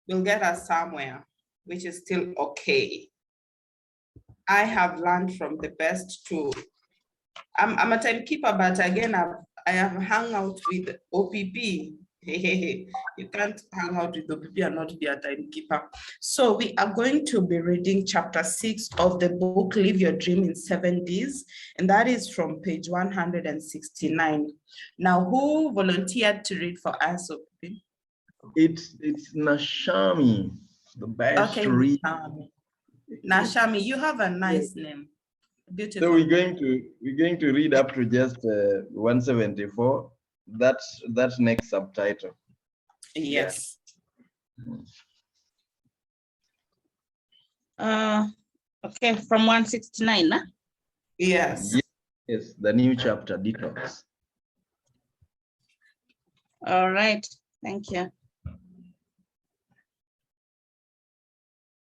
will get us somewhere, which is still okay. I have learned from the best too. I'm a timekeeper, but again, I have hung out with OPP. You can't hang out with OPP and not be a timekeeper. So we are going to be reading chapter 6 of the book, Live Your Dream in 7 Days. And that is from page 169. Now, who volunteered to read for us, OPP? It's Nashami, the best Okay, read. Nashami, you have a nice name. Beautiful. So we're going to read up to just 174. That's next subtitle. Yes. Okay, from 169, huh? Yes. Yes, the new chapter, detox. All right, thank you.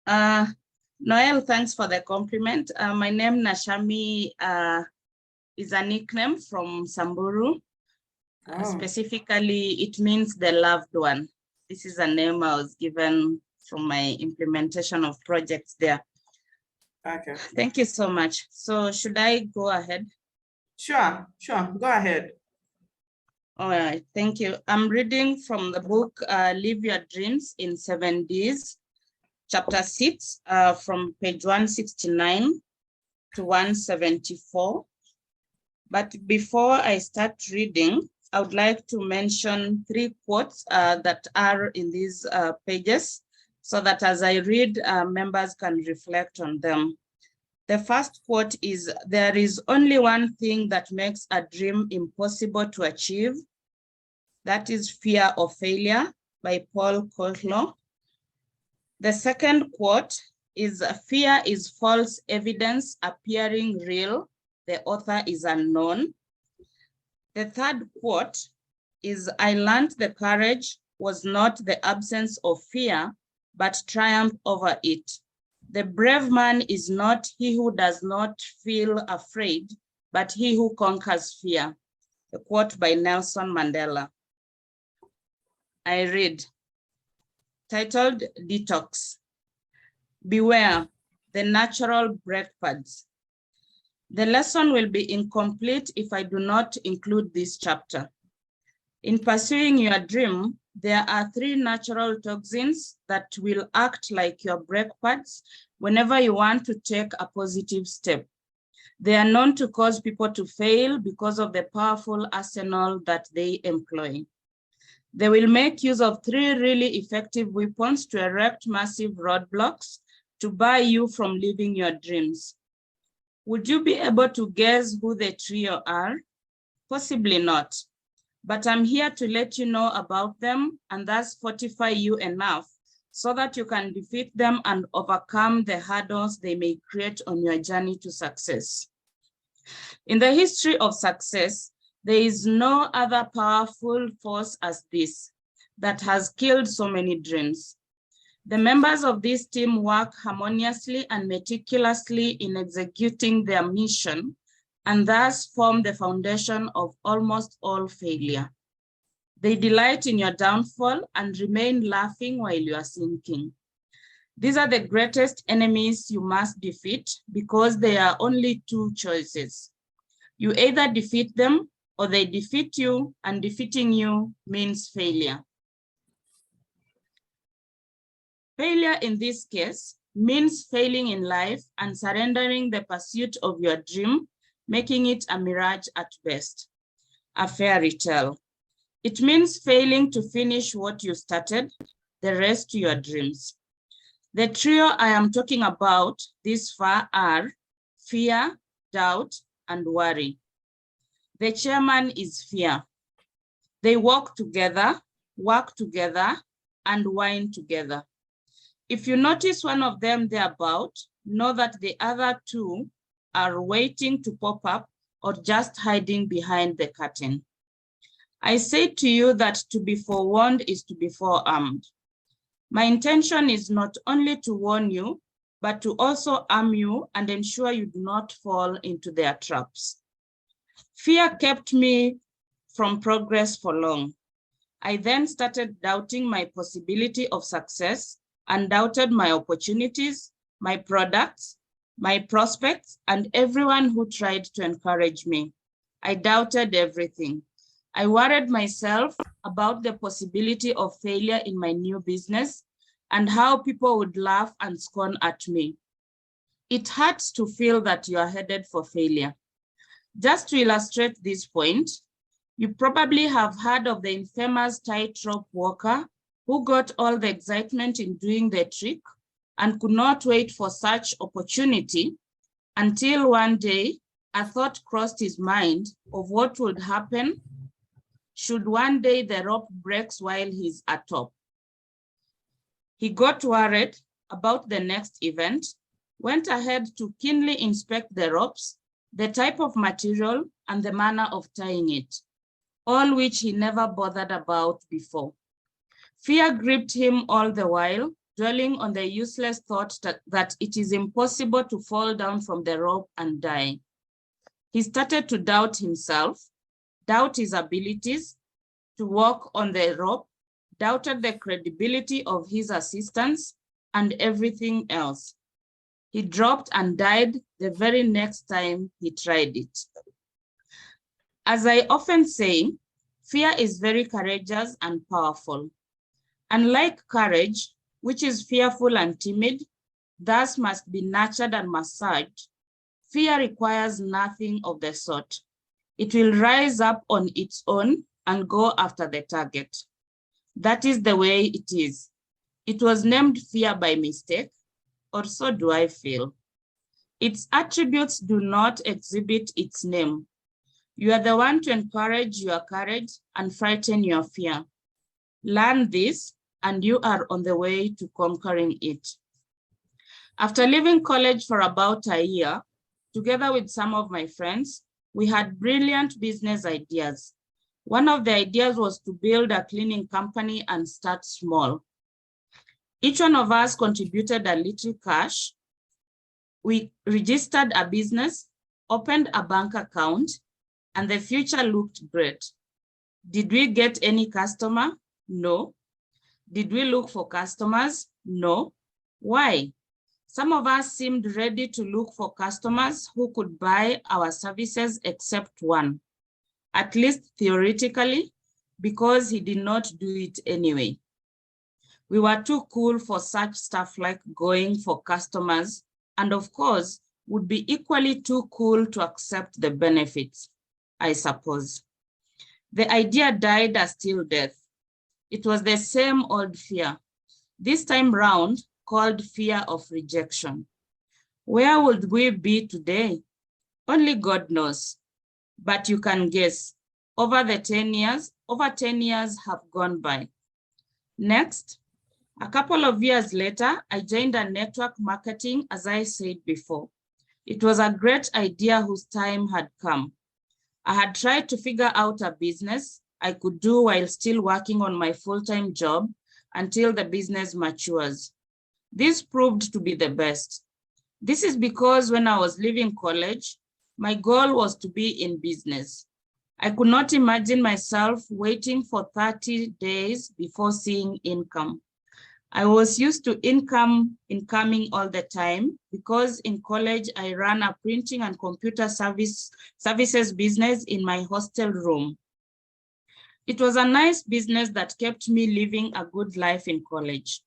Noel, thanks for the compliment. My name Nashami is a nickname from Samburu. Specifically, it means the loved one. This is a name I was given from my implementation of projects there. Okay. Thank you so much. So should I go ahead? Sure. Go ahead. All right, thank you. I'm reading from the book, Live Your Dreams in 7 Days, chapter 6, from page 169 to 174. But before I start reading, I would like to mention 3 quotes that are in these pages, so that as I read, members can reflect on them. The first quote is, "There is only one thing that makes a dream impossible to achieve. That is fear of failure," by Paul Coelho. The second quote is, "Fear is false evidence appearing real. The author is unknown." The third quote is, "I learned the courage was not the absence of fear, but triumph over it. The brave man is not he who does not feel afraid, but he who conquers fear." A quote by Nelson Mandela. I read, titled Detox. "Beware the natural brake pads. The lesson will be incomplete if I do not include this chapter. In pursuing your dream, there are 3 natural toxins that will act like your brake pads whenever you want to take a positive step. They are known to cause people to fail because of the powerful arsenal that they employ. They will make use of 3 really effective weapons to erect massive roadblocks to bar you from living your dreams. Would you be able to guess who the trio are? Possibly not, but I'm here to let you know about them and thus fortify you enough so that you can defeat them and overcome the hurdles they may create on your journey to success. In the history of success, there is no other powerful force as this that has killed so many dreams. The members of this team work harmoniously and meticulously in executing their mission and thus form the foundation of almost all failure. They delight in your downfall and remain laughing while you are sinking. These are the greatest enemies you must defeat because there are only 2 choices. You either defeat them or they defeat you, and defeating you means failure. Failure in this case means failing in life and surrendering the pursuit of your dream, making it a mirage at best, a fairy tale. It means failing to finish what you started, the rest to your dreams. The trio I am talking about this far are fear, doubt, and worry. The chairman is fear. They walk together, work together, and whine together. If you notice one of them thereabout, know that the other 2 are waiting to pop up or just hiding behind the curtain. I say to you that to be forewarned is to be forearmed. My intention is not only to warn you, but to also arm you and ensure you do not fall into their traps. Fear kept me from progress for long. I then started doubting my possibility of success and doubted my opportunities, my products, my prospects, and everyone who tried to encourage me. I doubted everything. I worried myself about the possibility of failure in my new business and how people would laugh and scorn at me. It hurts to feel that you are headed for failure. Just to illustrate this point, you probably have heard of the infamous tightrope walker who got all the excitement in doing the trick and could not wait for such opportunity until one day a thought crossed his mind of what would happen should one day the rope breaks while he's atop. He got worried about the next event, went ahead to keenly inspect the ropes, the type of material, and the manner of tying it, all which he never bothered about before. Fear gripped him all the while, dwelling on the useless thought that it is impossible to fall down from the rope and die. He started to doubt himself, doubt his abilities to walk on the rope, doubted the credibility of his assistants, and everything else. He dropped and died the very next time he tried it. As I often say, fear is very courageous and powerful. Unlike courage, which is fearful and timid, thus must be nurtured and massaged, fear requires nothing of the sort. It will rise up on its own and go after the target. That is the way it is. It was named fear by mistake, or so do I feel. Its attributes do not exhibit its name. You are the one to encourage your courage and frighten your fear. Learn this, and you are on the way to conquering it. After leaving college for about a year, together with some of my friends, we had brilliant business ideas. One of the ideas was to build a cleaning company and start small. Each one of us contributed a little cash. We registered a business, opened a bank account, and the future looked great. Did we get any customer? No. Did we look for customers? No. Why? Some of us seemed ready to look for customers who could buy our services except one, at least theoretically, because he did not do it anyway. We were too cool for such stuff like going for customers, and of course, would be equally too cool to accept the benefits, I suppose. The idea died a still death. It was the same old fear, this time round called fear of rejection. Where would we be today? Only God knows, but you can guess. Over 10 years have gone by. Next, a couple of years later, I joined a network marketing, as I said before. It was a great idea whose time had come. I had tried to figure out a business I could do while still working on my full-time job until the business matures. This proved to be the best. This is because when I was leaving college, my goal was to be in business. I could not imagine myself waiting for 30 days before seeing income. I was used to income incoming all the time because in college I ran a printing and computer services business in my hostel room. It was a nice business that kept me living a good life in college.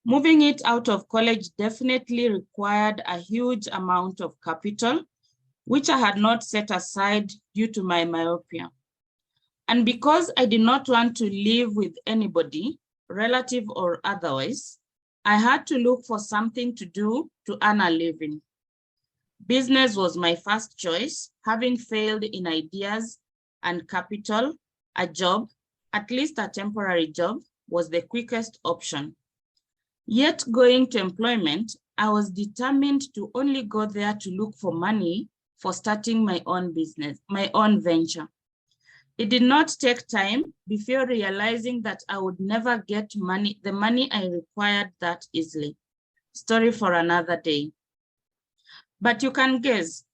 Moving it out of college definitely required a huge amount of capital, which I had not set aside due to my myopia. And because I did not want to live with anybody, relative or otherwise, I had to look for something to do to earn a living. Business was my first choice. Having failed in ideas and capital, a job, at least a temporary job, was the quickest option. Yet going to employment, I was determined to only go there to look for money for starting my own business, my own venture. It did not take time before realizing that I would never get the money I required that easily. Story for another day. But you can guess,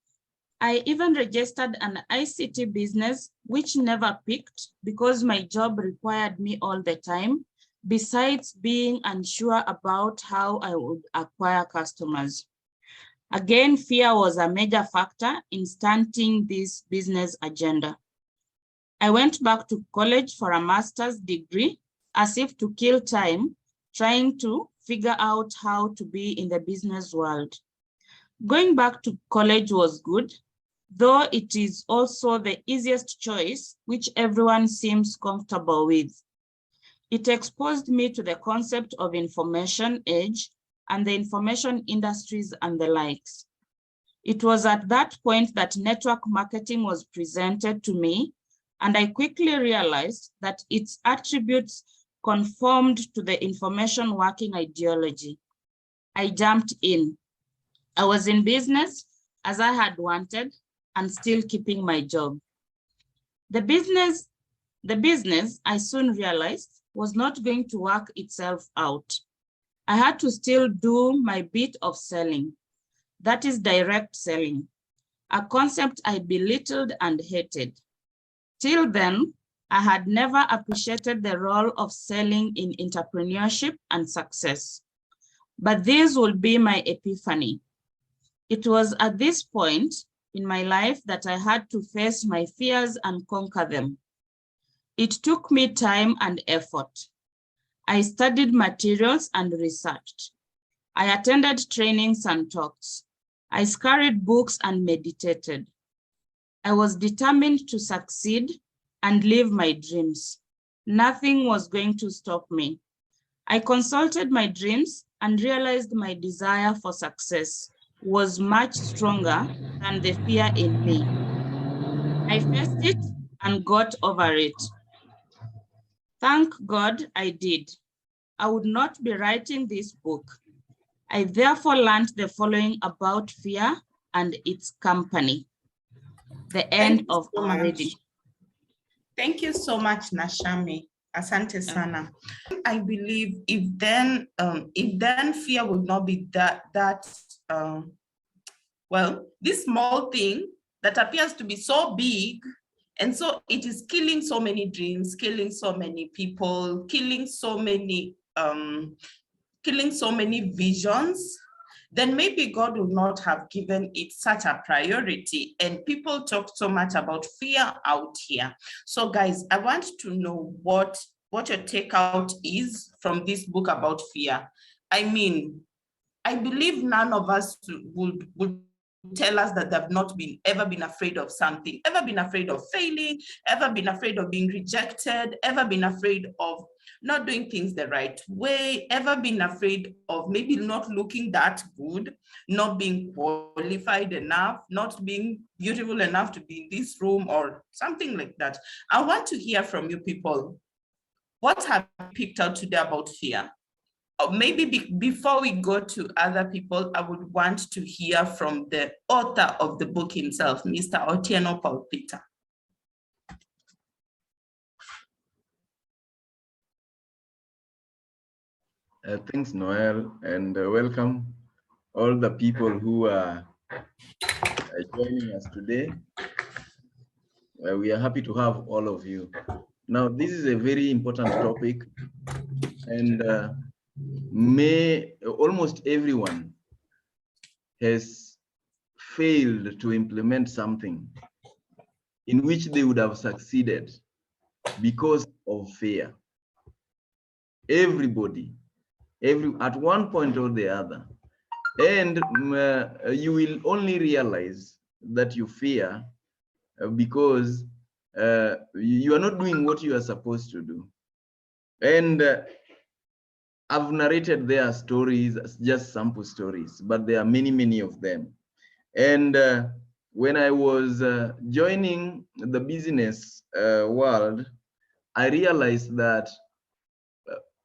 I even registered an ICT business, which never picked because my job required me all the time, besides being unsure about how I would acquire customers. Again, fear was a major factor in stunting this business agenda. I went back to college for a master's degree, as if to kill time, trying to figure out how to be in the business world. Going back to college was good, though it is also the easiest choice, which everyone seems comfortable with. It exposed me to the concept of information age and the information industries and the likes. It was at that point that network marketing was presented to me, and I quickly realized that its attributes conformed to the information working ideology. I jumped in. I was in business as I had wanted and still keeping my job. The business, I soon realized, was not going to work itself out. I had to still do my bit of selling. That is direct selling, a concept I belittled and hated. Till then, I had never appreciated the role of selling in entrepreneurship and success. But this would be my epiphany. It was at this point in my life that I had to face my fears and conquer them. It took me time and effort. I studied materials and researched. I attended trainings and talks. I scoured books and meditated. I was determined to succeed and live my dreams. Nothing was going to stop me. I consulted my dreams and realized my desire for success was much stronger than the fear in me. I faced it and got over it. Thank God I did. I would not be writing this book. I therefore learned the following about fear and its company. The end of our reading. Thank you so much, Nashami. Asante sana. I believe if then fear would not be well, this small thing that appears to be so big, and so it is killing so many dreams, killing so many people, killing so many visions, then maybe God would not have given it such a priority. And people talk so much about fear out here. So guys, I want to know what your takeout is from this book about fear. I mean, I believe none of us would tell us that they've not ever been afraid of something, ever been afraid of failing, ever been afraid of being rejected, ever been afraid of not doing things the right way, ever been afraid of maybe not looking that good, not being qualified enough, not being beautiful enough to be in this room or something like that. I want to hear from you people. What have you picked out today about fear? Or maybe before we go to other people, I would want to hear from the author of the book himself, Mr. Otieno Paul Peter. Thanks, Noel, and welcome all the people who are joining us today. We are happy to have all of you. Now, this is a very important topic, and almost everyone has failed to implement something in which they would have succeeded because of fear. Everybody, at one point or the other. And you will only realize that you fear because you are not doing what you are supposed to do. And I've narrated their stories, just sample stories, but there are many, many of them. And when I was joining the business world, I realized that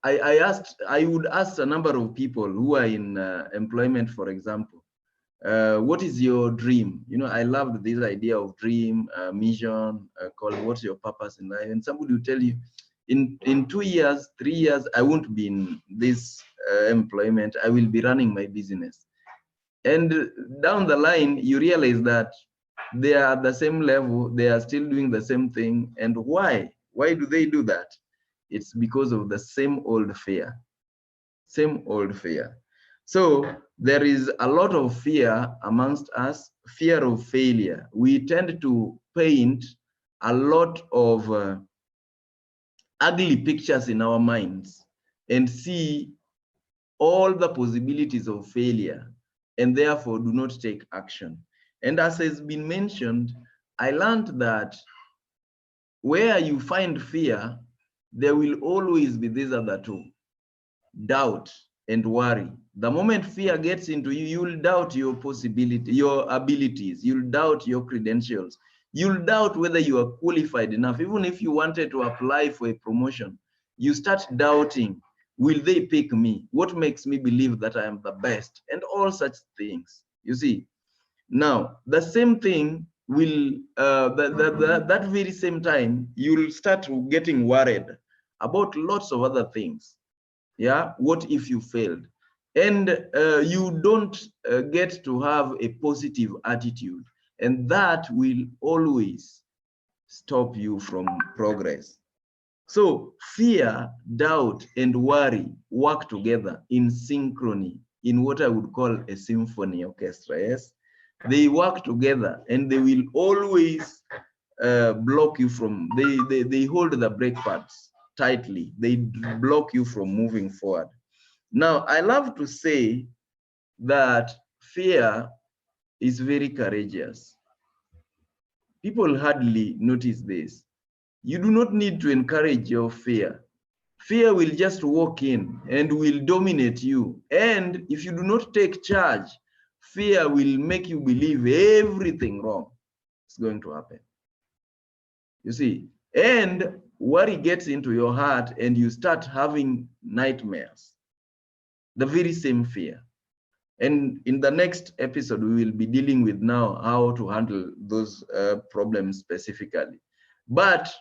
I would ask a number of people who are in employment, for example, what is your dream? You know, I loved this idea of dream, mission, what's your purpose in life? And somebody will tell you, in 2 years, 3 years, I won't be in this employment. I will be running my business. And down the line, you realize that They are at the same level, they are still doing the same thing. And why? Why do they do that? It's because of the same old fear. Same old fear. So there is a lot of fear amongst us, fear of failure. We tend to paint a lot of ugly pictures in our minds and see all the possibilities of failure, and therefore do not take action. And as has been mentioned, I learned that where you find fear, there will always be these other two: doubt and worry. The moment fear gets into you, you'll doubt your possibility, your abilities, you'll doubt your credentials, you'll doubt whether you are qualified enough. Even if you wanted to apply for a promotion, you start doubting, will they pick me? What makes me believe that I am the best? And all such things, you see. Now, the same thing will, that very same time, you'll start getting worried about lots of other things. Yeah, what if you failed? And you don't get to have a positive attitude, and that will always stop you from progress. So fear, doubt, and worry work together in synchrony, in what I would call a symphony orchestra. Yes, they work together, and they will always block you from, they hold the brake pads tightly. They block you from moving forward. Now, I love to say that fear is very courageous. People hardly notice this. You do not need to encourage your fear. Fear will just walk in and will dominate you. And if you do not take charge, fear will make you believe everything wrong is going to happen. You see, and worry gets into your heart and you start having nightmares. The very same fear. And in the next episode, we will be dealing with now how to handle those problems specifically. But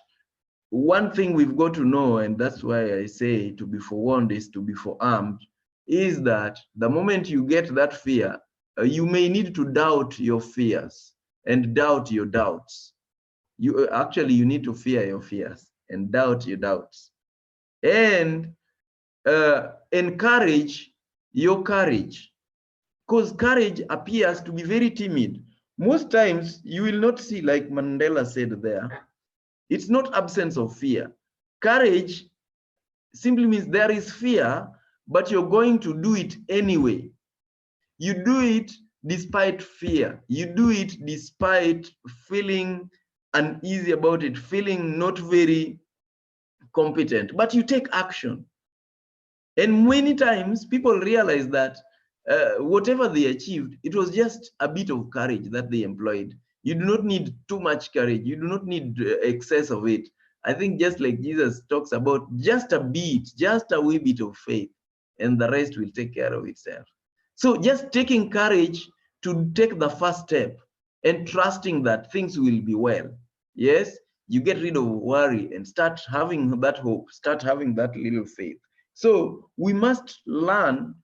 one thing we've got to know, and that's why I say to be forewarned is to be forearmed, is that the moment you get that fear, you may need to doubt your fears and doubt your doubts. You need to fear your fears and doubt your doubts, and encourage your courage, because courage appears to be very timid. Most times you will not see, like Mandela said there, it's not absence of fear. Courage simply means there is fear, but you're going to do it anyway. You do it despite fear. You do it despite feeling uneasy about it, feeling not very competent, but you take action. And many times people realize that whatever they achieved, it was just a bit of courage that they employed. You do not need too much courage. You do not need excess of it. I think just like Jesus talks about, just a bit, just a wee bit of faith, and the rest will take care of itself. So just taking courage to take the first step and trusting that things will be well. Yes, you get rid of worry and start having that hope, start having that little faith. So we must learn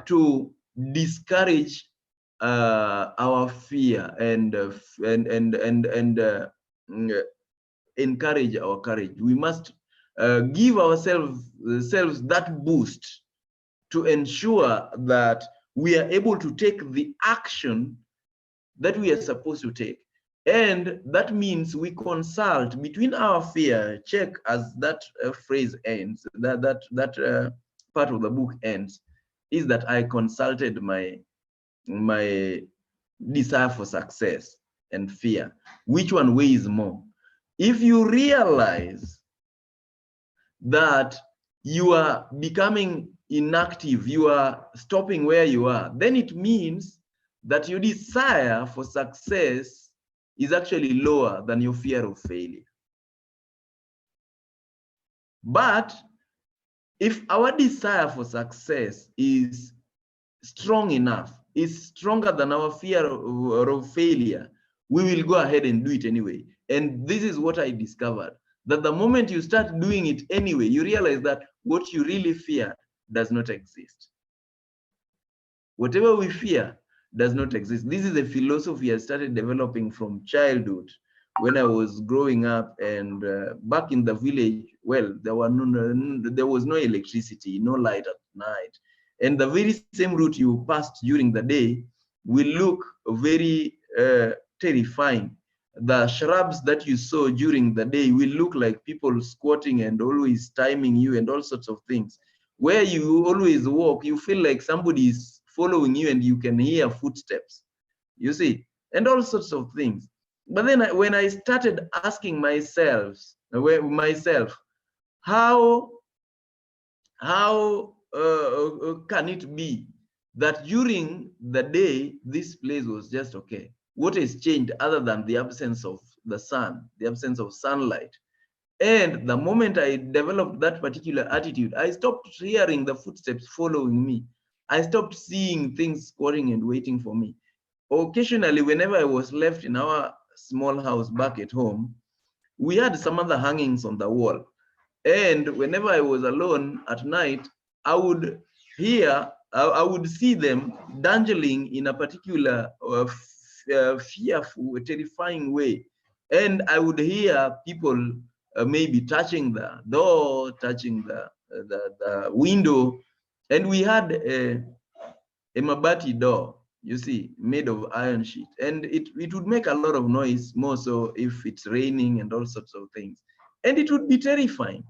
to discourage our fear and encourage our courage. We must give ourselves that boost to ensure that we are able to take the action that we are supposed to take. And that means we consult between our fear, check as that phrase ends, that part of the book ends, is that I consulted my desire for success and fear. Which one weighs more? If you realize that you are becoming inactive, you are stopping where you are, then it means that your desire for success is actually lower than your fear of failure. But if our desire for success is strong enough, is stronger than our fear of failure, we will go ahead and do it anyway. And this is what I discovered, that the moment you start doing it anyway, you realize that what you really fear does not exist. Whatever we fear does not exist. This is a philosophy I started developing from childhood when I was growing up, and back in the village, well, there was no electricity, no light at night. And the very same route you passed during the day will look very terrifying. The shrubs that you saw during the day will look like people squatting and always timing you and all sorts of things. Where you always walk, you feel like somebody is following you and you can hear footsteps, you see, and all sorts of things. But then when I started asking myself, how can it be that during the day, this place was just okay? What has changed other than the absence of the sun, the absence of sunlight? And the moment I developed that particular attitude, I stopped hearing the footsteps following me. I stopped seeing things squatting and waiting for me. Occasionally, whenever I was left in our small house back at home, we had some other hangings on the wall. And whenever I was alone at night, I would see them dangling in a particular fearful, terrifying way. And I would hear people maybe touching the door, touching the window. And we had a mabati door, you see, made of iron sheet. And it would make a lot of noise, more so if it's raining and all sorts of things. And it would be terrifying.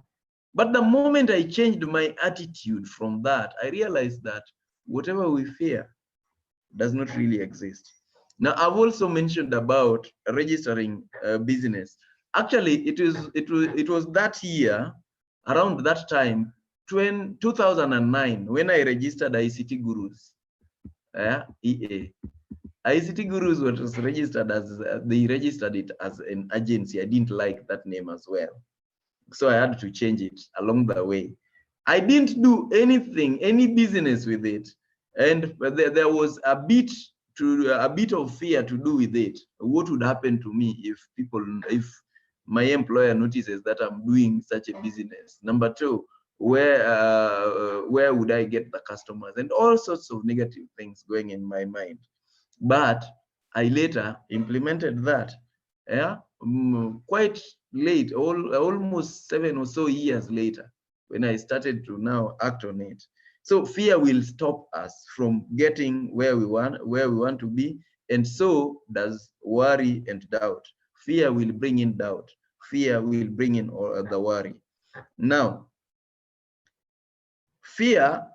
But the moment I changed my attitude from that, I realized that whatever we fear does not really exist. Now, I've also mentioned about registering a business. Actually, it was that year, around that time, 2009, when I registered ICT Gurus, EA. ICT Gurus was registered as, they registered it as an agency. I didn't like that name as well, so I had to change it along the way. I didn't do anything, any business with it, and there was a bit of fear to do with it. What would happen to me if my employer notices that I'm doing such a business? Number two, where would I get the customers? And all sorts of negative things going in my mind. But I later implemented that, quite late, almost 7 or so years later, when I started to now act on it. So fear will stop us from getting where we want to be, and so does worry and doubt. Fear will bring in doubt. Fear will bring in the worry. Now, fear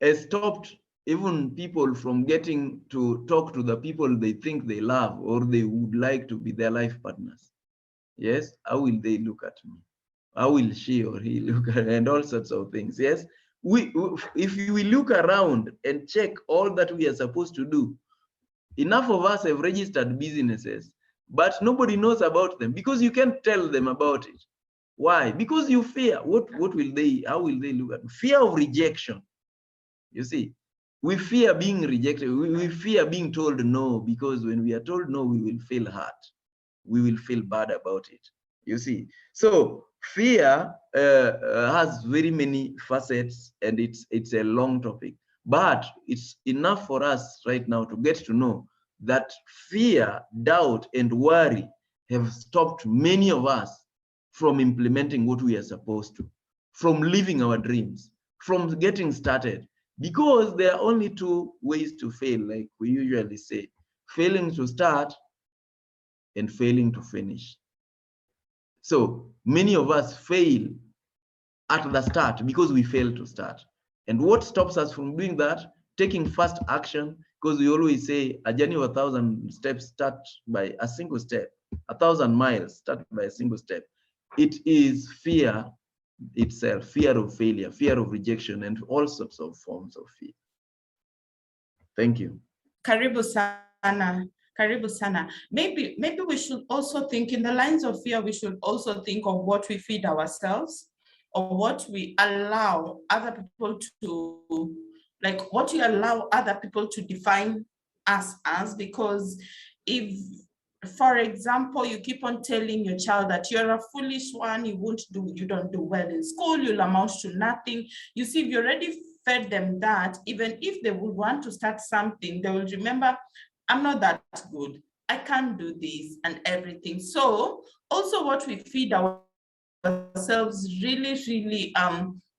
has stopped even people from getting to talk to the people they think they love or they would like to be their life partners. Yes, how will they look at me? How will she or he look at, and all sorts of things? Yes, if we look around and check all that we are supposed to do, enough of us have registered businesses, but nobody knows about them because you can't tell them about it. Why? Because you fear. How will they look at me? Fear of rejection. You see, we fear being rejected. We fear being told no, because when we are told no, we will feel hurt. We will feel bad about it. You see, so fear has very many facets, and it's a long topic. But it's enough for us right now to get to know that fear, doubt, and worry have stopped many of us from implementing what we are supposed to, from living our dreams, from getting started. Because there are only two ways to fail, like we usually say: failing to start and failing to finish. So many of us fail at the start because we fail to start. And what stops us from doing that? Taking fast action, because we always say a journey of 1,000 steps start by a single step. 1,000 miles start by a single step. It is fear itself, fear of failure, fear of rejection, and all sorts of forms of fear. Thank you. Karibu sana. Karibu sana. Maybe we should also think in the lines of fear. We should also think of what we feed ourselves, or what we allow other people to, like what we allow other people to define us as. Because if, for example, you keep on telling your child that you're a foolish one, you don't do well in school, you'll amount to nothing. You see, if you already fed them that even if they would want to start something, they will remember, I'm not that good, I can't do this and everything. So also what we feed ourselves really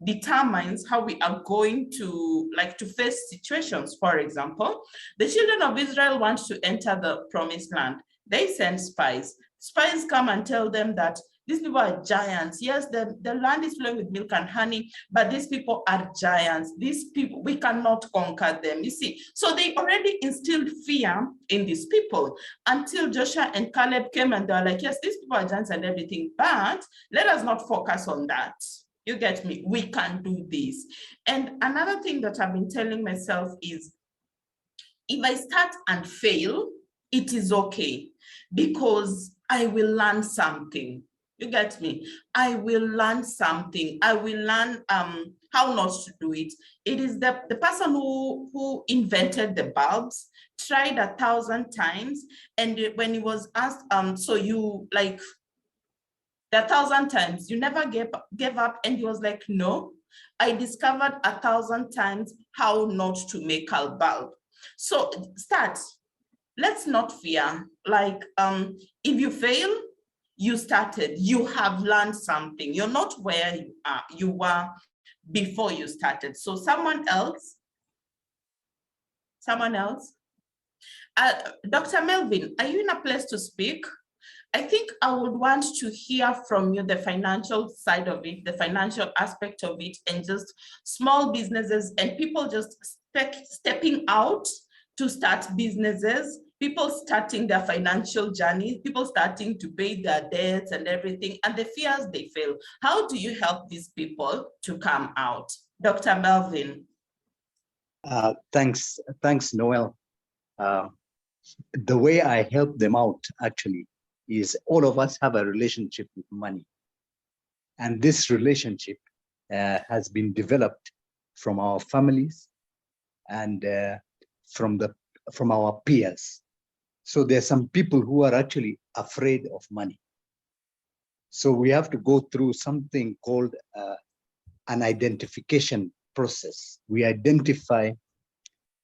determines how we are going to face situations. For example, the children of Israel want to enter the promised land. They send spies. Spies come and tell them that these people are giants. Yes, the land is flowing with milk and honey, but these people are giants. These people, we cannot conquer them, you see. So they already instilled fear in these people until Joshua and Caleb came and they were like, yes, these people are giants and everything, but let us not focus on that. You get me? We can do this. And another thing that I've been telling myself is, if I start and fail, it is okay, because I will learn something. You get me? I will learn something. I will learn how not to do it. It is the person who invented the bulbs tried 1,000 times, and when he was asked, so you like the 1,000 times, you never gave up, and he was like, no, I discovered 1,000 times how not to make a bulb. So start. Let's not fear. Like if you fail, you started, you have learned something. You're not where you were before you started. So someone else. Dr. Melvin, are you in a place to speak? I think I would want to hear from you the financial side of it, the financial aspect of it, and just small businesses and people just stepping out to start businesses, people starting their financial journey, people starting to pay their debts and everything, and the fears they feel. How do you help these people to come out? Dr. Melvin. Thanks, Noel. The way I help them out actually is all of us have a relationship with money. And this relationship has been developed from our families and from our peers. So there are some people who are actually afraid of money. So we have to go through something called an identification process. We identify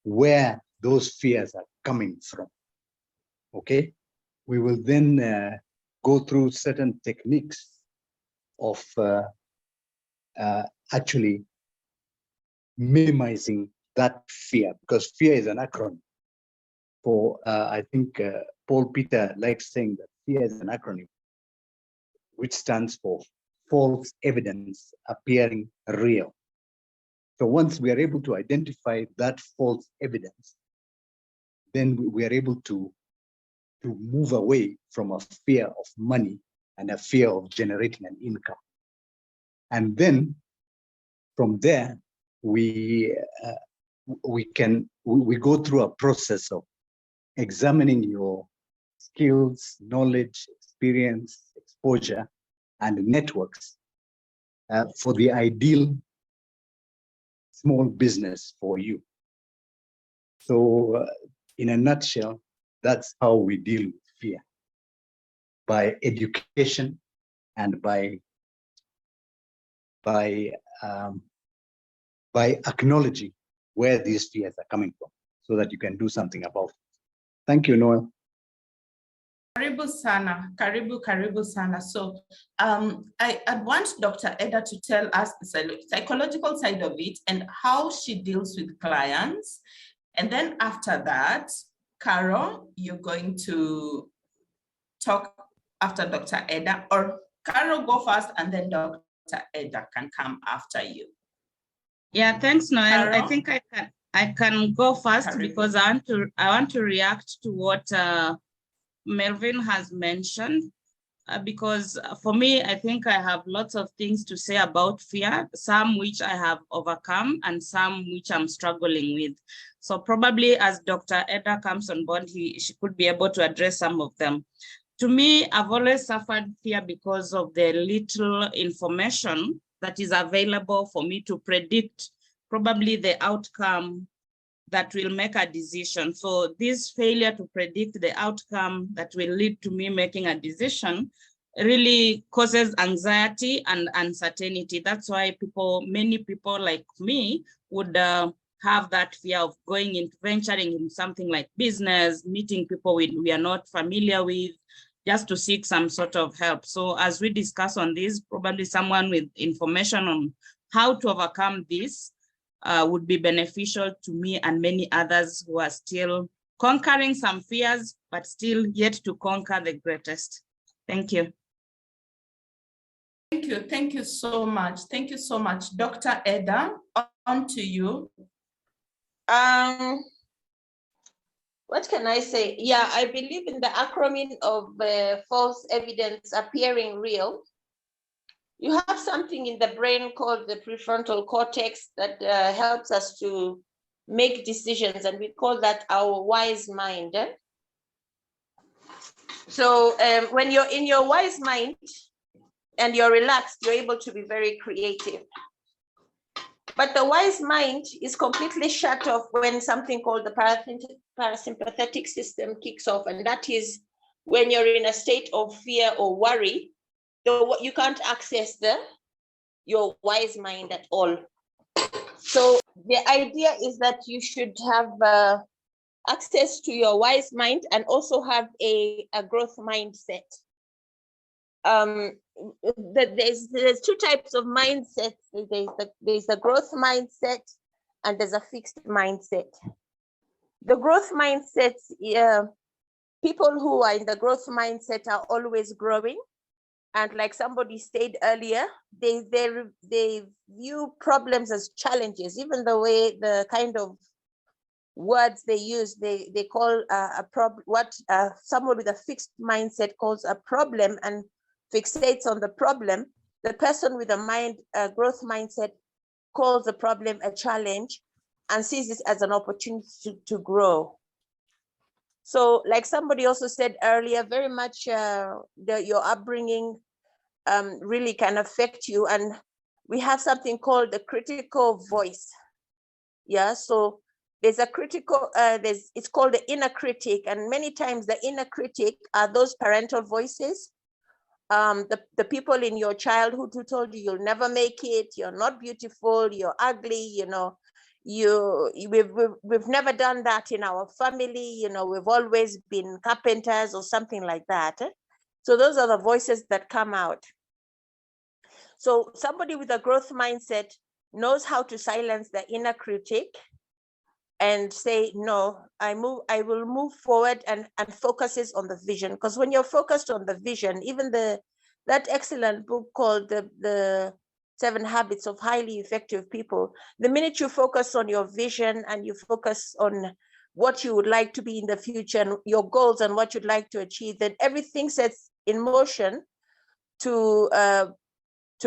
where those fears are coming from, okay? We will then go through certain techniques of actually minimizing that fear, because fear is an acronym for, I think Paul Peter likes saying that fear is an acronym, which stands for false evidence appearing real. So once we are able to identify that false evidence, then we are able to move away from a fear of money and a fear of generating an income. And then from there, we go through a process of examining your skills, knowledge, experience, exposure, and networks for the ideal small business for you. So in a nutshell, that's how we deal with fear, by education and by acknowledging where these fears are coming from, so that you can do something about it. Thank you, Noel. Karibu sana, karibu sana. So I want Dr. Eda to tell us the psychological side of it and how she deals with clients. And then after that, Carol, you're going to talk after Dr. Eda, or Carol go first and then Dr. Eda can come after you. Yeah, thanks, Noel. Carol? I think I can go first Karibu. because I want to react to what Melvin has mentioned, because for me, I think I have lots of things to say about fear, some which I have overcome and some which I'm struggling with. So probably as Dr. Eda comes on board, she could be able to address some of them. To me, I've always suffered fear because of the little information that is available for me to predict probably the outcome that will make a decision. So this failure to predict the outcome that will lead to me making a decision really causes anxiety and uncertainty. That's why many people like me would have that fear of going into venturing in something like business, meeting people we are not familiar with, just to seek some sort of help. So as we discuss on this, probably someone with information on how to overcome this would be beneficial to me and many others who are still conquering some fears, but still yet to conquer the greatest. Thank you. Thank you so much. Thank you so much. Dr. Eda, on to you. What can I say? Yeah, I believe in the acronym of false evidence appearing real. You have something in the brain called the prefrontal cortex that helps us to make decisions, and we call that our wise mind. So when you're in your wise mind and you're relaxed, you're able to be very creative. But the wise mind is completely shut off when something called the parasympathetic system kicks off, and that is when you're in a state of fear or worry. You can't access your wise mind at all. So the idea is that you should have access to your wise mind and also have a growth mindset. There's two types of mindsets. There's a growth mindset and there's a fixed mindset. The growth mindset, people who are in the growth mindset are always growing. And like somebody said earlier, they view problems as challenges. Even the way, the kind of words they use, they call a problem, what someone with a fixed mindset calls a problem and fixates on the problem. The person with a growth mindset calls the problem a challenge and sees it as an opportunity to grow. So like somebody also said earlier, very much your upbringing really can affect you. And we have something called the critical voice. Yeah, so there's a critical, it's called the inner critic. And many times the inner critic are those parental voices. The people in your childhood who told you you'll never make it, you're not beautiful, you're ugly, you know, we've never done that in our family, you know, we've always been carpenters or something like that. So those are the voices that come out. So somebody with a growth mindset knows how to silence the inner critic and say, no, I will move forward and focuses on the vision. Because when you're focused on the vision, even that excellent book called the 7 Habits of Highly Effective People, the minute you focus on your vision and you focus on what you would like to be in the future and your goals and what you'd like to achieve, then everything sets in motion to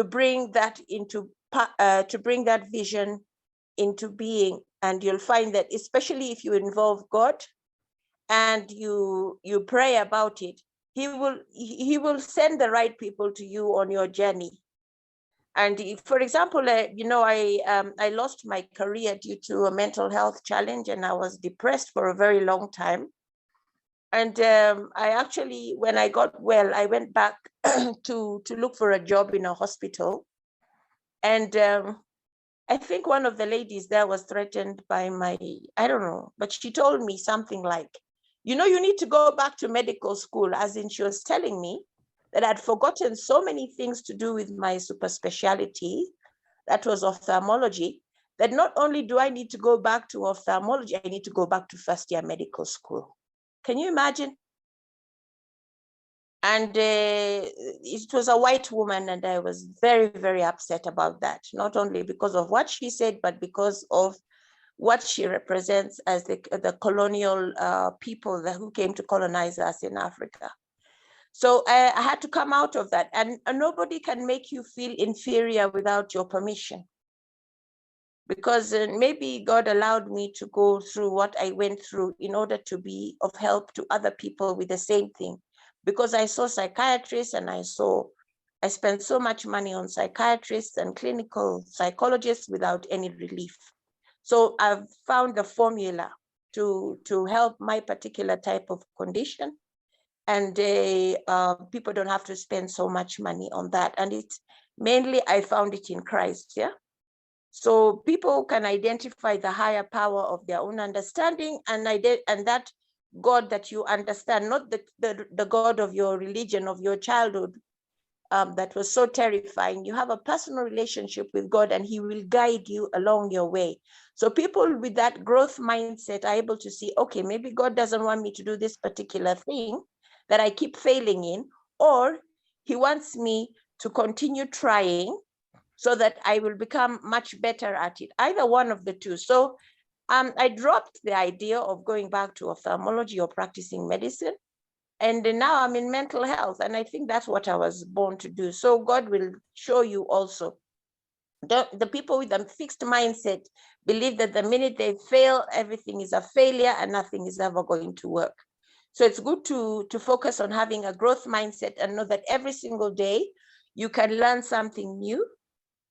bring that vision into being. And you'll find that, especially if you involve God and you pray about it, he will send the right people to you on your journey. And if, for example, you know, I lost my career due to a mental health challenge, and I was depressed for a very long time. And I actually, when I got well, I went back to look for a job in a hospital. And I think one of the ladies there was threatened by I don't know, but she told me something like, you know, you need to go back to medical school, as in she was telling me that I'd forgotten so many things to do with my super specialty, that was ophthalmology, that not only do I need to go back to ophthalmology, I need to go back to first year medical school. Can you imagine? And it was a white woman, and I was very, very upset about that, not only because of what she said, but because of what she represents as the colonial people who came to colonize us in Africa. So I had to come out of that, and nobody can make you feel inferior without your permission. Because maybe God allowed me to go through what I went through in order to be of help to other people with the same thing. Because I saw psychiatrists and I spent so much money on psychiatrists and clinical psychologists without any relief. So I've found the formula to help my particular type of condition. And people don't have to spend so much money on that. And it's mainly, I found it in Christ, yeah? So people can identify the higher power of their own understanding, and that God that you understand, not the God of your religion, of your childhood, that was so terrifying. You have a personal relationship with God, and he will guide you along your way. So people with that growth mindset are able to see, okay, maybe God doesn't want me to do this particular thing that I keep failing in, or he wants me to continue trying so that I will become much better at it, either one of the two. So I dropped the idea of going back to ophthalmology or practicing medicine. And now I'm in mental health. And I think that's what I was born to do. So God will show you also. The people with a fixed mindset believe that the minute they fail, everything is a failure and nothing is ever going to work. So it's good to focus on having a growth mindset and know that every single day you can learn something new,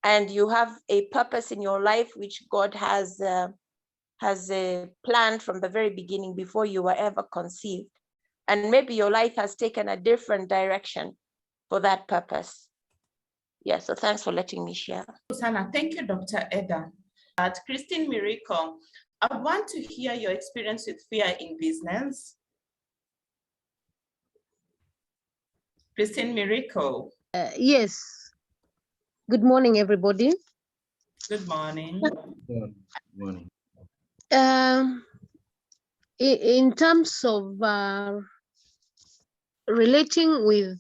and you have a purpose in your life which God has planned from the very beginning before you were ever conceived. And maybe your life has taken a different direction for that purpose. Yeah, so thanks for letting me share. Sana, thank you, Dr. Eda. At Christine Miracle, I want to hear your experience with fear in business. Christine Miracle. Yes. Good morning, everybody. Good morning. Good morning. In terms of relating with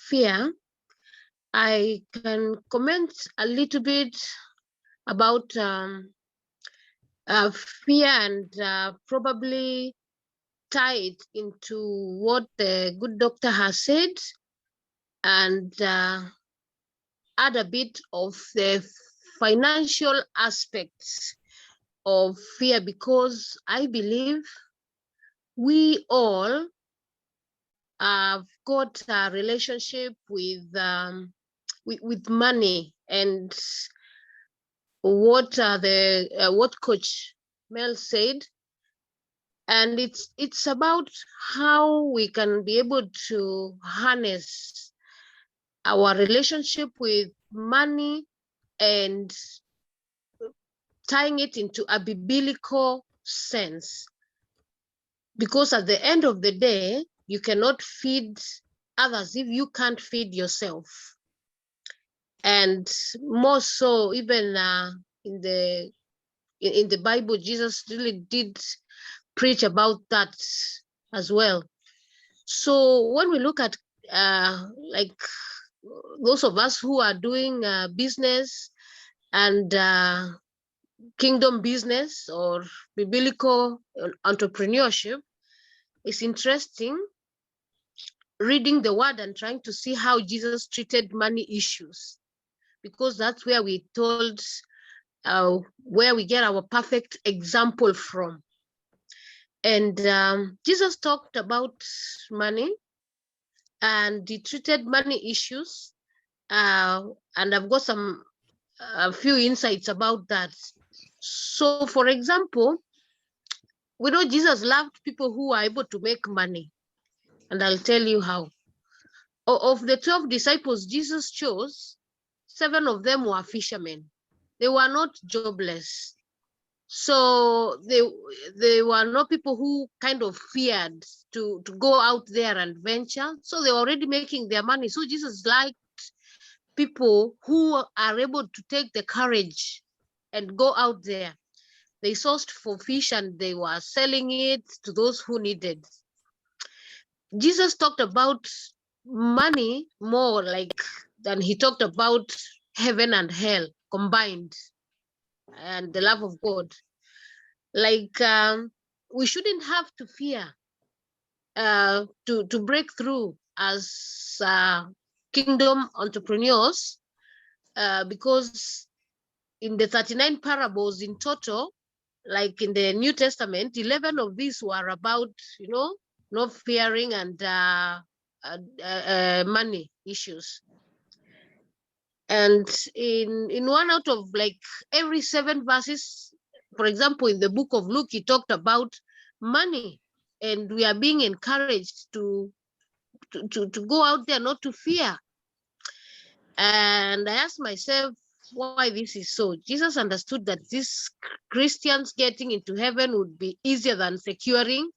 fear, I can comment a little bit about fear and probably tie it into what the good doctor has said, and add a bit of the financial aspects of fear, because I believe we all have got a relationship with money, and what what Coach Mel said, and it's about how we can be able to harness our relationship with money and tying it into a biblical sense. Because at the end of the day, you cannot feed others if you can't feed yourself. And more so, even in the Bible, Jesus really did preach about that as well. So when we look at like those of us who are doing business and kingdom business or biblical entrepreneurship, it's interesting reading the word and trying to see how Jesus treated money issues, because that's where we told where we get our perfect example from. And Jesus talked about money, and he treated money issues, and I've got a few insights about that. So for example, we know Jesus loved people who are able to make money, and I'll tell you how. Of the 12 disciples Jesus chose, 7 of them were fishermen. They were not jobless. So they were not people who kind of feared to go out there and venture. So they were already making their money. So Jesus liked people who are able to take the courage and go out there. They sourced for fish and they were selling it to those who needed. Jesus talked about money more like than he talked about heaven and hell combined, and the love of God. Like we shouldn't have to fear to break through as kingdom entrepreneurs, because in the 39 parables in total, like in the New Testament, 11 of these were about, not fearing and money issues. And in one out of like every 7 verses, for example, in the book of Luke, he talked about money, and we are being encouraged to go out there, not to fear. And I asked myself, why this is so. Jesus understood that these Christians getting into heaven would be easier than securing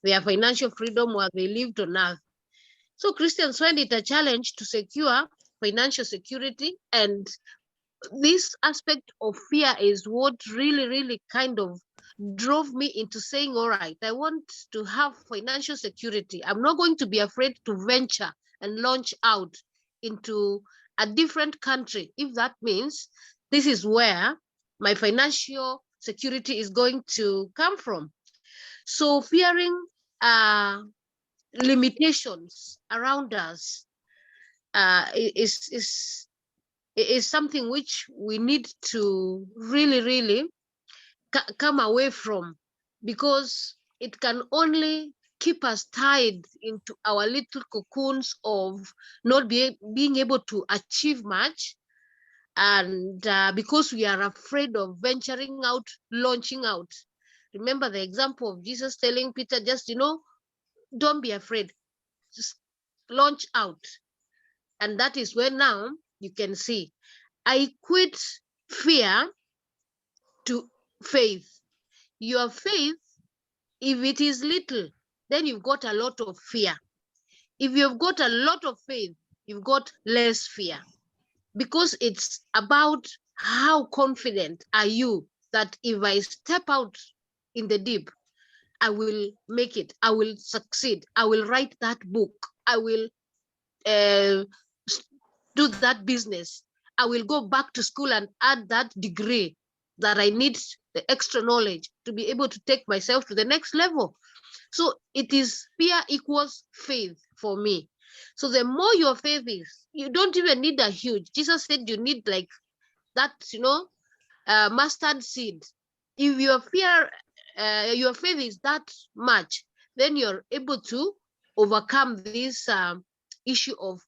their financial freedom while they lived on earth. So Christians find it a challenge to secure financial security, and this aspect of fear is what really kind of drove me into saying, all right, I want to have financial security. I'm not going to be afraid to venture and launch out into a different country if that means this is where my financial security is going to come from. So fearing limitations around us is something which we need to really come away from, because it can only keep us tied into our little cocoons of not being able to achieve much. And because we are afraid of venturing out, launching out. Remember the example of Jesus telling Peter, just, don't be afraid, just launch out. And that is where now you can see, I equate fear to faith. Your faith, if it is little, then you've got a lot of fear. If you've got a lot of faith, you've got less fear, because it's about how confident are you that if I step out in the deep, I will make it, I will succeed, I will write that book, I will do that business, I will go back to school and add that degree that I need, the extra knowledge to be able to take myself to the next level. So it is fear equals faith for me. So the more your faith is, you don't even need a huge. Jesus said you need like that, mustard seed. If your faith is that much, then you're able to overcome this issue of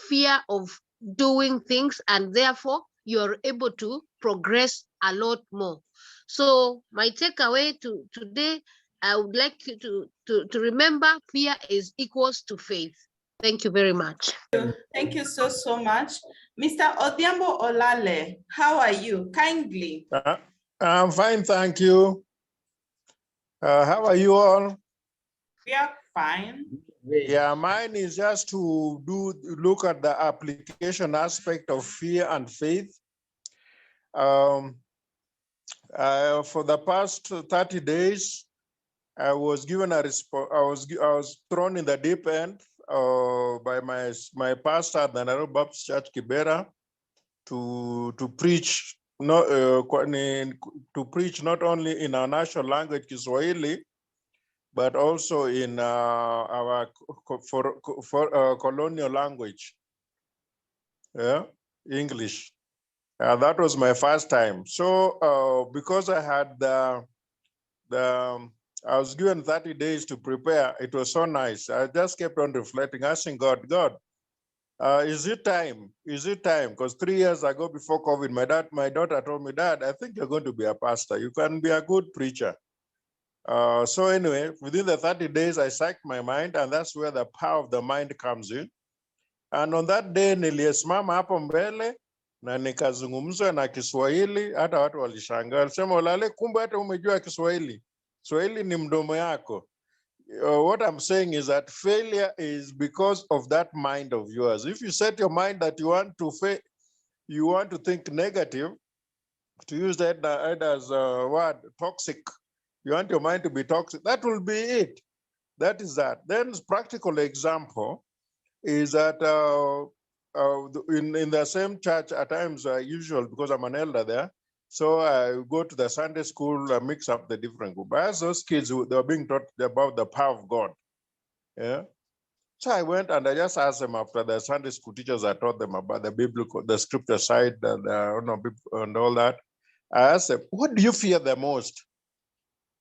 fear of doing things, and therefore you're able to progress a lot more. So my takeaway today, I would like you to remember fear is equals to faith. Thank you very much. Thank you so much. Mr. Odhiambo Olale, how are you? Kindly. I'm fine, thank you. How are you all? We are fine. Yeah, mine is just to look at the application aspect of fear and faith. For the past 30 days, I was given a response. I was thrown in the deep end by my pastor at the Nairobi Baptist Church, Kibera, to preach not only in our national language, Kiswahili, but also in our colonial language, English. That was my first time. So because I had I was given 30 days to prepare, it was so nice. I just kept on reflecting, asking God, is it time? Is it time? Because 3 years ago, before COVID, my daughter told me, Dad, I think you're going to be a pastor. You can be a good preacher. So anyway, within the 30 days, I psyched my mind, and that's where the power of the mind comes in. And on that day, nilisimama hapo mbele na nikazungumza na Kiswahili, hata watu walishangaa. Sema Olale, kumbe hata umejua Kiswahili. Swahili ni mdomo yako. What I'm saying is that failure is because of that mind of yours. If you set your mind that you want to think negative, to use that as a word, toxic. You want your mind to be toxic. That will be it. That is that. Then practical example is that in the same church at times usual, because I'm an elder there, so I go to the Sunday school, mix up the different groups. As those kids, they were being taught about the power of God. Yeah. So I went and I just asked them after the Sunday school teachers, I taught them about the biblical, the scripture side, and all that. I asked them, what do you fear the most?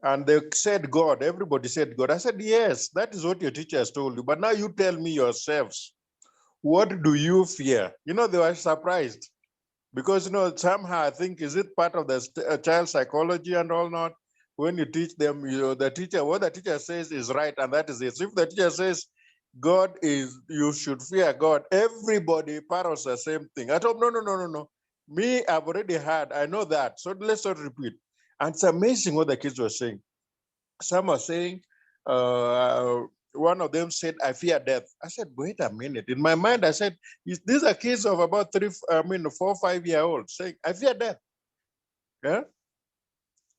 And they said God. Everybody said God. I said, yes, that is what your teacher has told you. But now you tell me yourselves, what do you fear? They were surprised. Because, somehow I think, is it part of the child psychology and all not? When you teach them, what the teacher says is right, and that is it. So if the teacher says you should fear God, everybody parrots the same thing. I told them, no. Me, I've already had, I know that. So let's not repeat. And it's amazing what the kids were saying. Some are saying, one of them said, I fear death. I said, wait a minute. In my mind, I said, these are kids of about 4 or 5 year olds saying, I fear death. Yeah.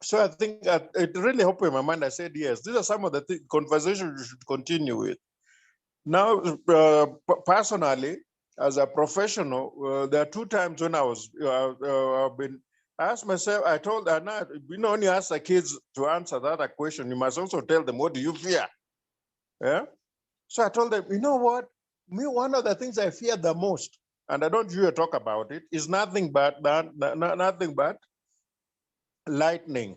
So I think it really helped in my mind. I said, yes, these are some of the conversations you should continue with. Now, personally, as a professional, there are 2 times when I was, I asked myself, I told Anna, when you ask the kids to answer that question, you must also tell them, what do you fear? Yeah. So I told them, you know what? Me, one of the things I fear the most, and I don't usually talk about it, is nothing but lightning.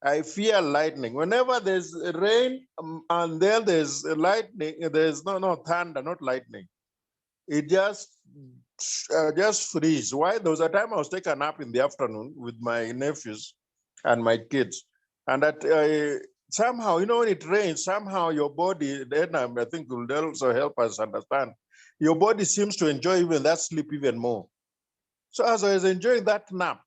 I fear lightning. Whenever there's rain and then there's lightning, there's no thunder, not lightning. It just freeze. Why? There was a time I was taking a nap in the afternoon with my nephews and my kids, and that somehow, when it rains, somehow your body, then I think will also help us understand, your body seems to enjoy even that sleep even more. So as I was enjoying that nap,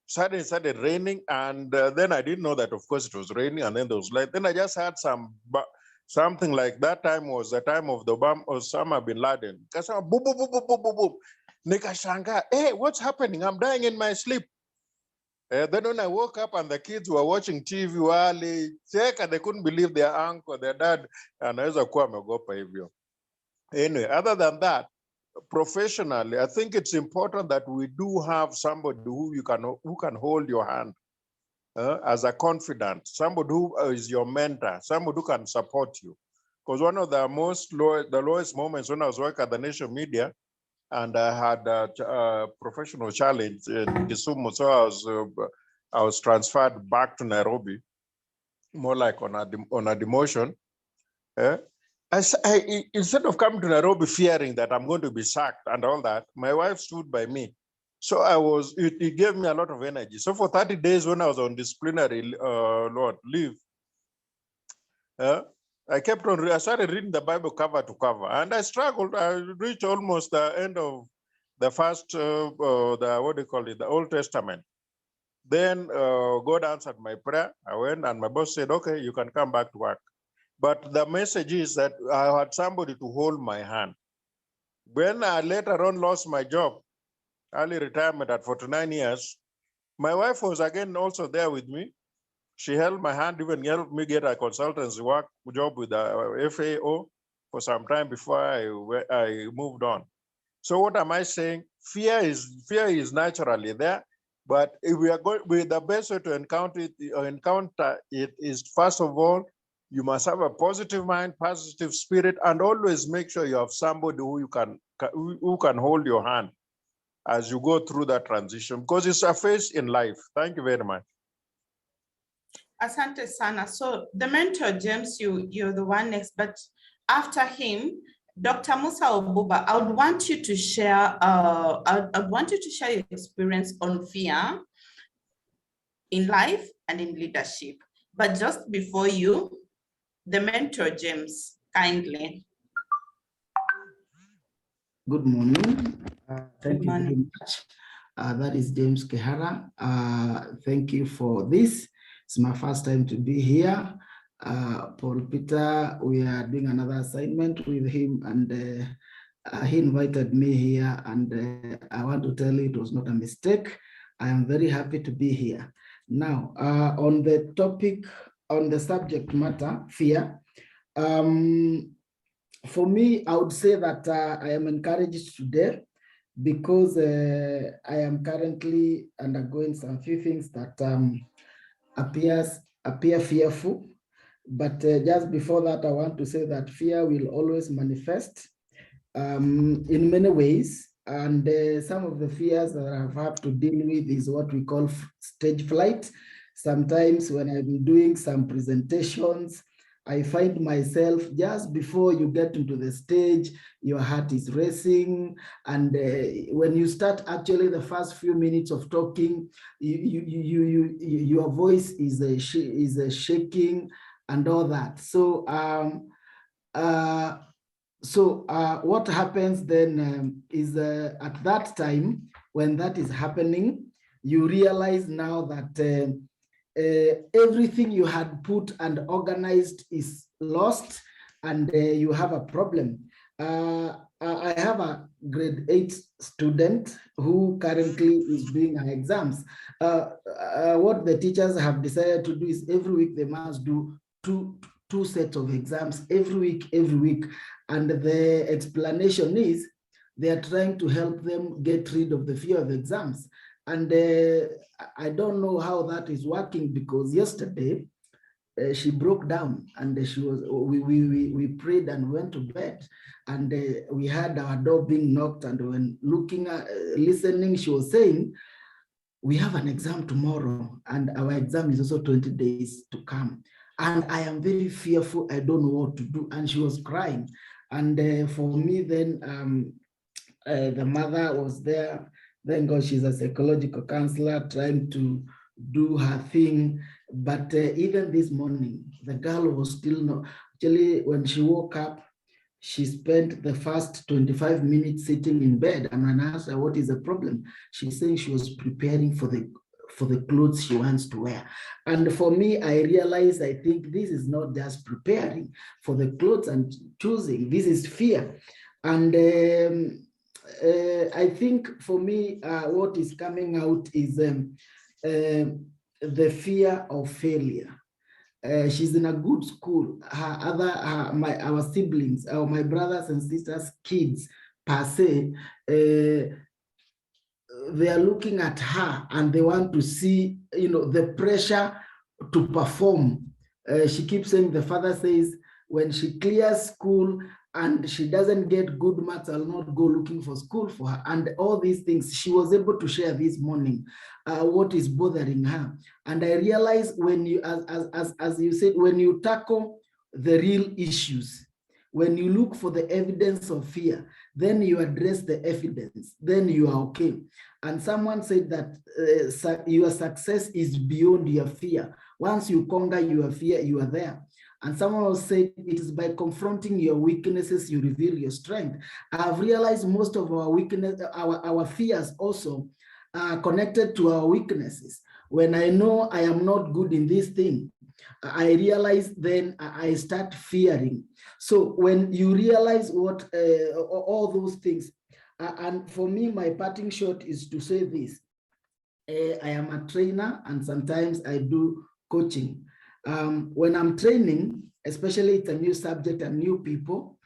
suddenly it started raining, and then I didn't know that, of course, it was raining, and then there was light. Then I just had something like that time was the time of the bomb Osama bin Laden. Boom, boom, boom, boom, boom, boom, boom. Nikashanga, hey, what's happening? I'm dying in my sleep. Then when I woke up and the kids were watching TV, they couldn't believe their uncle, their dad, and I was like, anyway, other than that, professionally, I think it's important that we do have somebody who can hold your hand as a confidant, somebody who is your mentor, somebody who can support you. Because one of the lowest moments when I was working at the Nation Media, and I had a professional challenge in Kisumu, so I was transferred back to Nairobi, more like on a demotion. Instead of coming to Nairobi fearing that I'm going to be sacked and all that, my wife stood by me. So it gave me a lot of energy. So for 30 days when I was on disciplinary leave, I started reading the Bible cover to cover, and I struggled. I reached almost the end of the first, the Old Testament. Then God answered my prayer. I went and my boss said, okay, you can come back to work. But the message is that I had somebody to hold my hand. When I later on lost my job, early retirement at 49 years, my wife was again also there with me. She held my hand, even helped me get a consultancy job with the FAO for some time before I moved on. So what am I saying? Fear is naturally there, but if we are going with the best way to encounter it is, first of all, you must have a positive mind, positive spirit, and always make sure you have somebody who can hold your hand as you go through that transition, because it's a phase in life. Thank you very much. Asante sana. So the mentor, James, you're the one next, but after him, Dr. Musa Obuba, I would want you to share. I'd want you to share your experience on fear in life and in leadership. But just before you, the mentor, James, kindly. Good morning. Thank Good you morning. very much. That is James Kehara. Thank you for this. It's my first time to be here. Paul Peter, we are doing another assignment with him, and he invited me here, and I want to tell you it was not a mistake. I am very happy to be here. Now, on the topic, on the subject matter, fear, for me, I would say that I am encouraged today because I am currently undergoing some few things that appear fearful. But just before that, I want to say that fear will always manifest in many ways. And some of the fears that I've had to deal with is what we call stage fright. Sometimes when I'm doing some presentations, I find myself just before you get into the stage, your heart is racing. And when you start actually the first few minutes of talking, your voice is shaking and all that. So So what happens then is at that time, when that is happening, you realize now that everything you had put and organized is lost, and you have a problem. I have a grade 8 student who currently is doing her exams. What the teachers have decided to do is every week they must do two sets of exams every week. And the explanation is they are trying to help them get rid of the fear of exams. And I don't know how that is working, because yesterday she broke down, and we prayed and went to bed, and we had our door being knocked, and when listening, she was saying, we have an exam tomorrow, and our exam is also 20 days to come. And I am very fearful, I don't know what to do. And she was crying. And for me then, the mother was there. Thank God she's a psychological counselor trying to do her thing. But even this morning, the girl was still not, actually when she woke up, she spent the first 25 minutes sitting in bed. And when I asked her what is the problem, she's saying she was preparing for the clothes she wants to wear. And for me, I realized, I think this is not just preparing for the clothes and choosing, this is fear. And I think for me, what is coming out is the fear of failure. She's in a good school. Our siblings, or my brothers and sisters' kids per se, they are looking at her and they want to see, the pressure to perform. She keeps saying, the father says, when she clears school and she doesn't get good marks, I'll not go looking for school for her. And all these things, she was able to share this morning what is bothering her. And I realized when you, as you said, when you tackle the real issues, when you look for the evidence of fear, then you address the evidence, then you are okay. And someone said that your success is beyond your fear. Once you conquer your fear, you are there. And someone else said, it is by confronting your weaknesses, you reveal your strength. I've realized most of our weakness, our fears also are connected to our weaknesses. When I know I am not good in this thing, I realize then I start fearing. So when you realize what all those things, and for me, my parting shot is to say this. I am a trainer and sometimes I do coaching. When I'm training, especially it's a new subject and new people,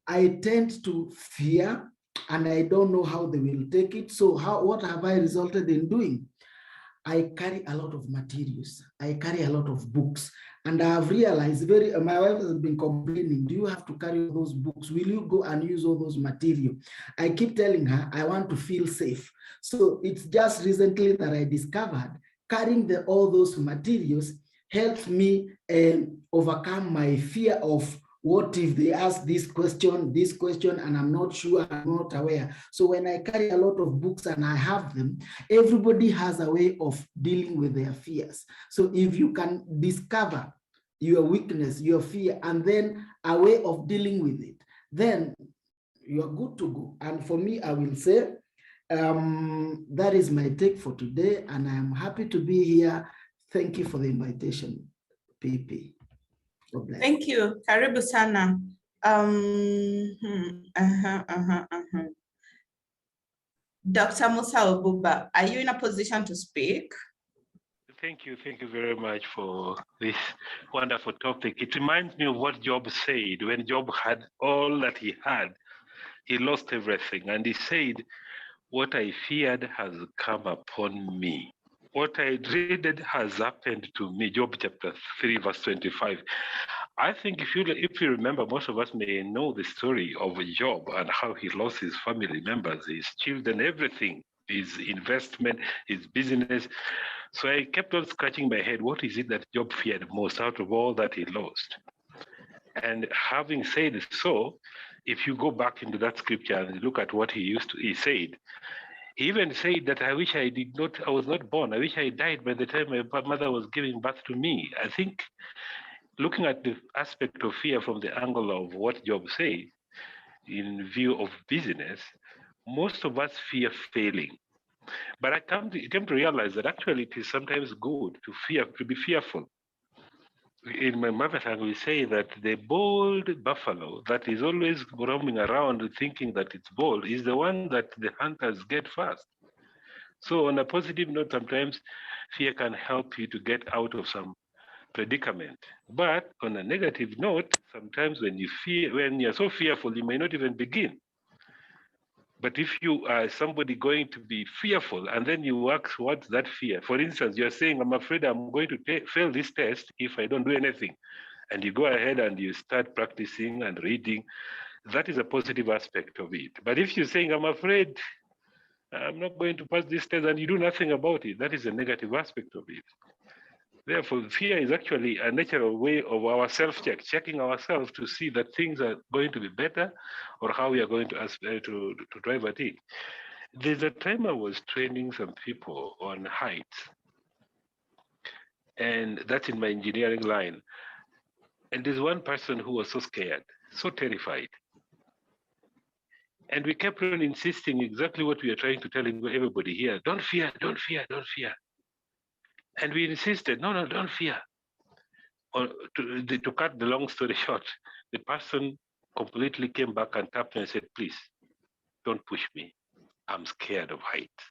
I tend to fear and I don't know how they will take it. So what have I resulted in doing? I carry a lot of materials. I carry a lot of books. And I have realized, my wife has been complaining, do you have to carry those books? Will you go and use all those material? I keep telling her, I want to feel safe. So it's just recently that I discovered carrying all those materials helps me overcome my fear of what if they ask this question, and I'm not sure, I'm not aware. So when I carry a lot of books and I have them, everybody has a way of dealing with their fears. So if you can discover your weakness, your fear, and then a way of dealing with it, then you are good to go. And for me, I will say, that is my take for today, and I am happy to be here. Thank you for the invitation, PP. Thank you. Karibu sana. Dr. Musa Obuba, are you in a position to speak? Thank you very much for this wonderful topic. It reminds me of what Job said. When Job had all that he had, he lost everything. And he said, what I feared has come upon me. What I dreaded has happened to me. Job chapter 3, verse 25. I think if you remember, most of us may know the story of Job and how he lost his family members, his children, everything, his investment, his business. So I kept on scratching my head, what is it that Job feared most out of all that he lost? And having said so, if you go back into that scripture and look at what he said, he even said that I wish I was not born. I wish I died by the time my mother was giving birth to me. I think looking at the aspect of fear from the angle of what Job said, in view of business, most of us fear failing. But I came to realize that actually it is sometimes good to be fearful. In my mother tongue, we say that the bold buffalo that is always roaming around thinking that it's bold is the one that the hunters get first. So on a positive note, sometimes fear can help you to get out of some predicament. But on a negative note, sometimes when you're so fearful, you may not even begin. But if you are somebody going to be fearful and then you work towards that fear, for instance, you're saying, I'm afraid I'm going to fail this test if I don't do anything. And you go ahead and you start practicing and reading, that is a positive aspect of it. But if you're saying, I'm afraid I'm not going to pass this test and you do nothing about it, that is a negative aspect of it. Therefore, fear is actually a natural way of our self-check, checking ourselves to see that things are going to be better or how we are going to drive at it. There's a time I was training some people on heights, and that's in my engineering line. And there's one person who was so scared, so terrified. And we kept on insisting exactly what we are trying to tell everybody here. Don't fear, don't fear, don't fear. And we insisted, no, don't fear. To cut the long story short, the person completely came back and tapped me and said, please, don't push me. I'm scared of heights.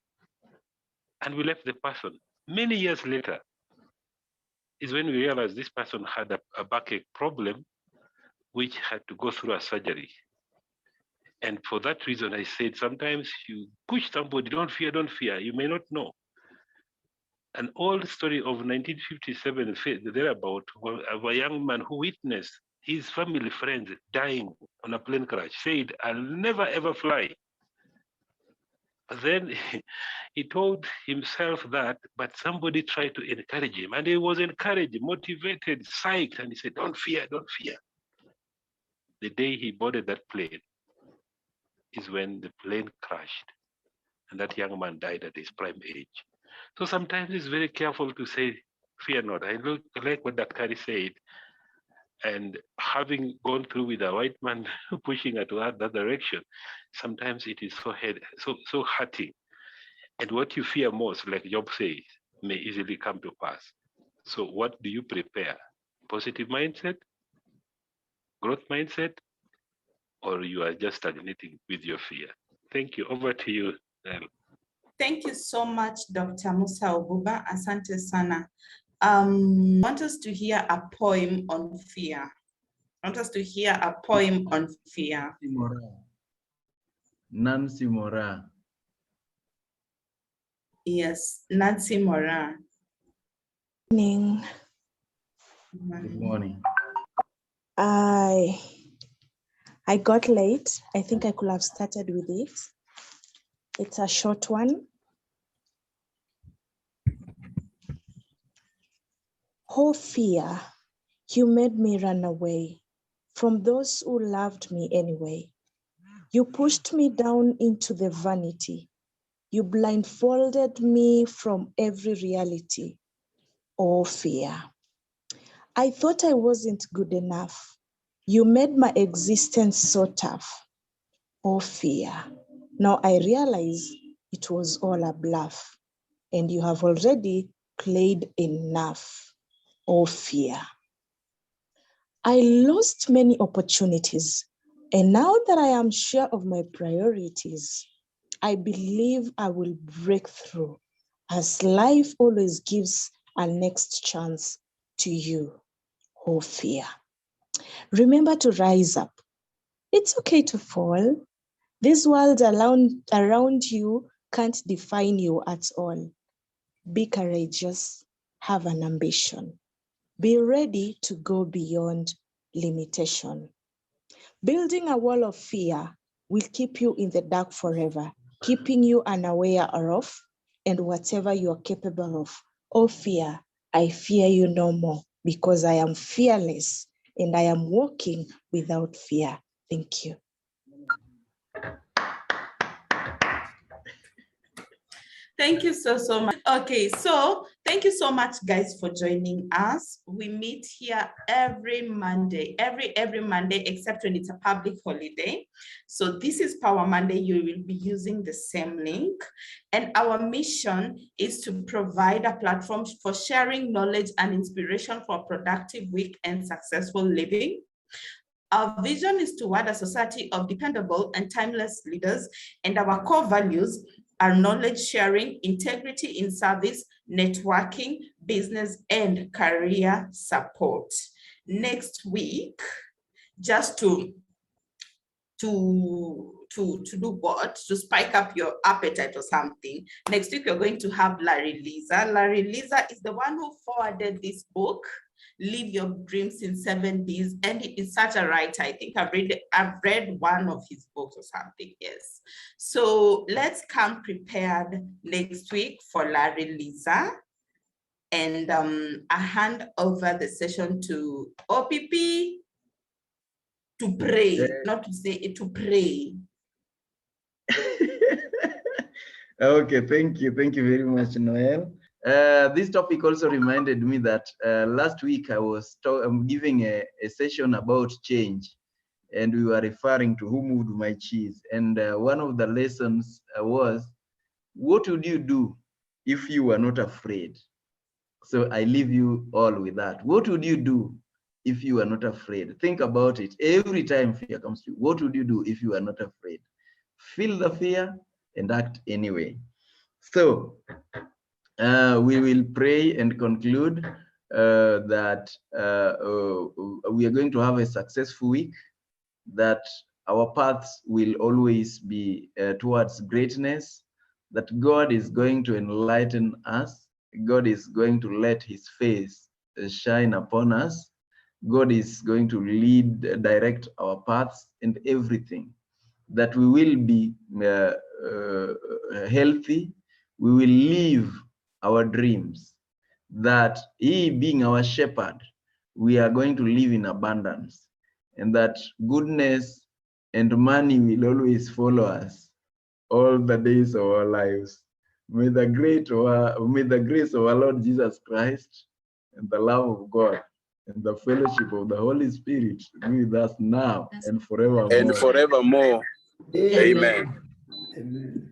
And we left the person. Many years later is when we realized this person had a backache problem, which had to go through a surgery. And for that reason, I said, sometimes you push somebody, don't fear, you may not know. An old story of 1957, thereabout, of a young man who witnessed his family friends dying on a plane crash, said, I'll never ever fly. But then he told himself that, but somebody tried to encourage him. And he was encouraged, motivated, psyched, and he said, don't fear, don't fear. The day he boarded that plane is when the plane crashed. And that young man died at his prime age. So sometimes it's very careful to say, fear not. I like what Dr. said. And having gone through with a white man pushing at that direction, sometimes it is so hurting. And what you fear most, like Job says, may easily come to pass. So what do you prepare? Positive mindset, growth mindset, or you are just stagnating with your fear? Thank you. Over to you, Nell. Thank you so much, Dr. Musa Obuba. Asante sana. Want us to hear a poem on fear. Nancy Mora. Yes, Nancy Mora. Morning. Good morning. I got late. I think I could have started with it. It's a short one. Oh, fear, you made me run away from those who loved me anyway. You pushed me down into the vanity. You blindfolded me from every reality. Oh, fear. I thought I wasn't good enough. You made my existence so tough. Oh, fear. Now I realize it was all a bluff, and you have already played enough. Oh, fear. I lost many opportunities, and now that I am sure of my priorities, I believe I will break through, as life always gives a next chance to you. Oh, fear. Remember to rise up. It's okay to fall. This world around you can't define you at all. Be courageous. Have an ambition. Be ready to go beyond limitation. Building a wall of fear will keep you in the dark forever, keeping you unaware of and whatever you are capable of. Oh, fear, I fear you no more because I am fearless and I am walking without fear. Thank you. Thank you so much. Okay, so thank you so much, guys, for joining us. We meet here every Monday, every Monday, except when it's a public holiday. So this is Power Monday. You will be using the same link. And our mission is to provide a platform for sharing knowledge and inspiration for a productive week and successful living. Our vision is toward a society of dependable and timeless leaders, and our core values are knowledge sharing, integrity in service, networking, business, and career support. Next week, just to do what? To spike up your appetite or something. Next week, we're going to have Larry Lisa. Larry Lisa is the one who forwarded this book, Live Your Dreams in 7 Ds, and he is such a writer. I think I've read one of his books or something, yes. So let's come prepared next week for Larry Lisa. And I hand over the session to OPP to pray, not to say it, to pray. Okay, thank you very much, Noel. This topic also reminded me that last week I was giving a session about change, and we were referring to who moved my cheese. And one of the lessons was, what would you do if you were not afraid? So I leave you all with that. What would you do if you are not afraid? Think about it. Every time fear comes to you, what would you do if you are not afraid? Feel the fear and act anyway. So we will pray and conclude that we are going to have a successful week, that our paths will always be towards greatness, that God is going to enlighten us, God is going to let his face shine upon us, God is going to lead, direct our paths and everything, that we will be healthy, we will live our dreams, that he being our shepherd, we are going to live in abundance, and that goodness and money will always follow us all the days of our lives. May the grace of our Lord Jesus Christ and the love of God and the fellowship of the Holy Spirit be with us now and forevermore. And forevermore. Amen. Amen.